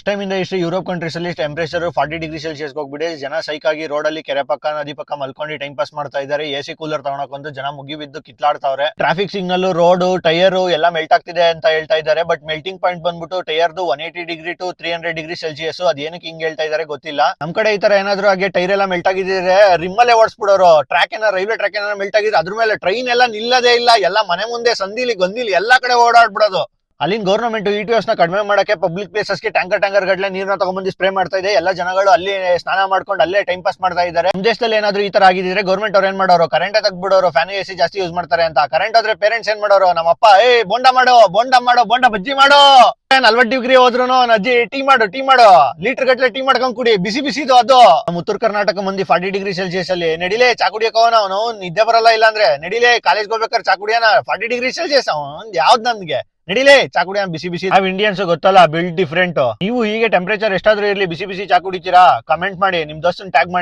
Time ಇಂದ ಇಷ್ಟು Europe countries ಅಲ್ಲಿ ಟೆಂಪರೇಚರ್ 40 ಡಿಗ್ರಿ ಸೆಲ್ಸಿಯಸ್ ಹೋಗ್ಬಿಡಿ. ಜನ ಸೈಕ್ ಆಗಿ ರೋಡ್ ಅಲ್ಲಿ ಕೆರೆ ಪಕ್ಕ ನದಿ ಪಕ್ಕ ಮಲ್ಕೊಂಡು ಟೈಮ್ ಪಾಸ್ ಮಾಡ್ತಾ ಇದ್ದಾರೆ. ಎಸಿ ಕೂಲರ್ ತಗೊಳಕ್ ಜನ ಮುಗಿ ಬಿದ್ದು ಕಿತ್ಲಾಡ್ತಾವ್ರೆ. ಟ್ರಾಫಿಕ್ ಸಿಗ್ನಲ್, ರೋಡ್, ಟೈರ್ ಎಲ್ಲ ಮೆಲ್ಟ್ ಆಗ್ತಿದೆ ಅಂತ ಹೇಳ್ತಾ ಇದ್ದಾರೆ. ಬಟ್ ಮೆಲ್ಟಿಂಗ್ ಪಾಯಿಂಟ್ ಬಂದ್ಬಿಟ್ಟು ಟೈರ್ದು 180 ಡಿಗ್ರಿ ಟು 300 ಡಿಗ್ರಿ ಸೆಲ್ಸಿಯಸ್. ಅದೇನಕ್ಕೆ ಹಿಂಗ್ ಹೇಳ್ತಾ ಇದ್ದಾರೆ ಗೊತ್ತಿಲ್ಲ. ನಮ್ ಕಡೆ ಈ ತರ ಏನಾದ್ರು ಹಾಗೆ ಟೈರ್ ಎಲ್ಲ ಮೆಲ್ಟ್ ಆಗಿದ್ರೆ ರಿಮ್ಮಲ್ಲೇ ಓಡಿಸ್ಬಿಡೋರು. ರೈಲ್ವೆ ಟ್ರ್ಯಾಕ್ ಏನಾದ್ರು ಮೆಲ್ಟ್ ಆಗಿದ್ರೆ ಅದ್ರ ಮೇಲೆ ಟ್ರೈನ್ ಎಲ್ಲ ನಿಲ್ಲದೇ ಇಲ್ಲ. ಎಲ್ಲ ಮನೆ ಮುಂದೆ ಸಂದಿಲಿ ಗಂದಿಲಿ ಎಲ್ಲಾ ಕಡೆ ಓಡಾಡ್ಬಿಡೋದು. ಅಲ್ಲಿನ ಗೌರ್ಮೆಂಟ್ ಇಟಿಎಸ್ ನ ಕಡಿಮೆ ಮಾಡಕ್ಕೆ ಪಬ್ಲಿಕ್ ಪ್ಲೇಸಸ್ಗೆ ಟ್ಯಾಂಕರ್ ಗಟ್ಟಲೆ ನೀರ್ನ ತಗೊಂಡ್ಬಂದು ಸ್ಪ್ರೇ ಮಾಡ್ತಾ ಇದೆ. ಎಲ್ಲ ಜನಗಳು ಅಲ್ಲಿ ಸ್ನಾನ ಮಾಡ್ಕೊಂಡು ಅಲ್ಲೇ ಟೈಮ್ ಪಾಸ್ ಮಾಡ್ತಾ ಇದ್ದಾರೆ. ನಮ್ಮ ದೇಶದಲ್ಲಿ ಏನಾದ್ರು ಈ ತರ ಆಗಿದ್ರೆ ಗೌರ್ಮೆಂಟ್ ಅವ್ರು ಏನ್ ಮಾಡೋರು, ಕರೆಂಟ್ ತೆಗ್ಬಿಡೋರು. ಫ್ಯಾನ್ ಎಸಿ ಜಾಸ್ತಿ ಯೂಸ್ ಮಾಡ್ತಾರೆ ಅಂತ. ಕರೆಂಟ್ ಆದ್ರೆ ಪೇರೆಂಟ್ಸ್ ಏನ್ ಮಾಡೋರು, ನಮ್ಮಪ್ಪ ಬೋಂಡ ಬಜ್ಜಿ ಮಾಡೋ 40 ಡಿಗ್ರಿ ಹೋದ್ರು ಅಜ್ಜಿ ಟೀ ಮಾಡು ಲೀಟರ್ ಗಟ್ಲೆ ಟೀ ಮಾಡ್ಕೊಂಡ್ ಕುಡಿ, ಬಿಸಿ ಬಿಸಿದು ಅದು. ನಮ್ಮ ಉತ್ತರ ಕರ್ನಾಟಕ ಮಂದಿ 40 ಡಿಗ್ರಿ ಸೆಲ್ಸಿಯಸ್ ಅಲ್ಲಿ ನಡಿಲೇ ಚಾ ಕುಡಿಯೋಕವನ ಅವನು ನಿದ್ದೆ ಬರಲ್ಲ ಇಲ್ಲ ಅಂದ್ರೆ ನಡಿಲೇ ಕಾಲೇಜ್ ಹೋಗ್ಬೇಕಾದ್ರೆ ಚಾ ಕುಡಿಯೋಣ 40 ಡಿಗ್ರಿ ಸೆಲ್ಸಿಯಸ್ ಯಾವ್ದು ನನ್ಗೆ ನಡಿಲೇ ಚಾ ಕುಡಿಯೋಣ ಬಿಸಿ ಬಿಸಿ. ನಾವ್ ಇಂಡಿಯನ್ಸ್ ಗೊತ್ತಲ್ಲ ಬಿಲ್ಡ್ ಡಿಫ್ರೆಂಟ್. ನೀವು ಹೀಗೆ ಟೆಂಪರೇಚರ್ ಎಷ್ಟಾದ್ರೂ ಇರ್ಲಿ ಬಿಸಿ ಬಿಸಿ ಚಾ ಕುಡಿತೀರಾ? ಕಮೆಂಟ್ ಮಾಡಿ, ನಿಮ್ ದೋಸ್ತನ್ ಟ್ಯಾಗ್ ಮಾಡಿ.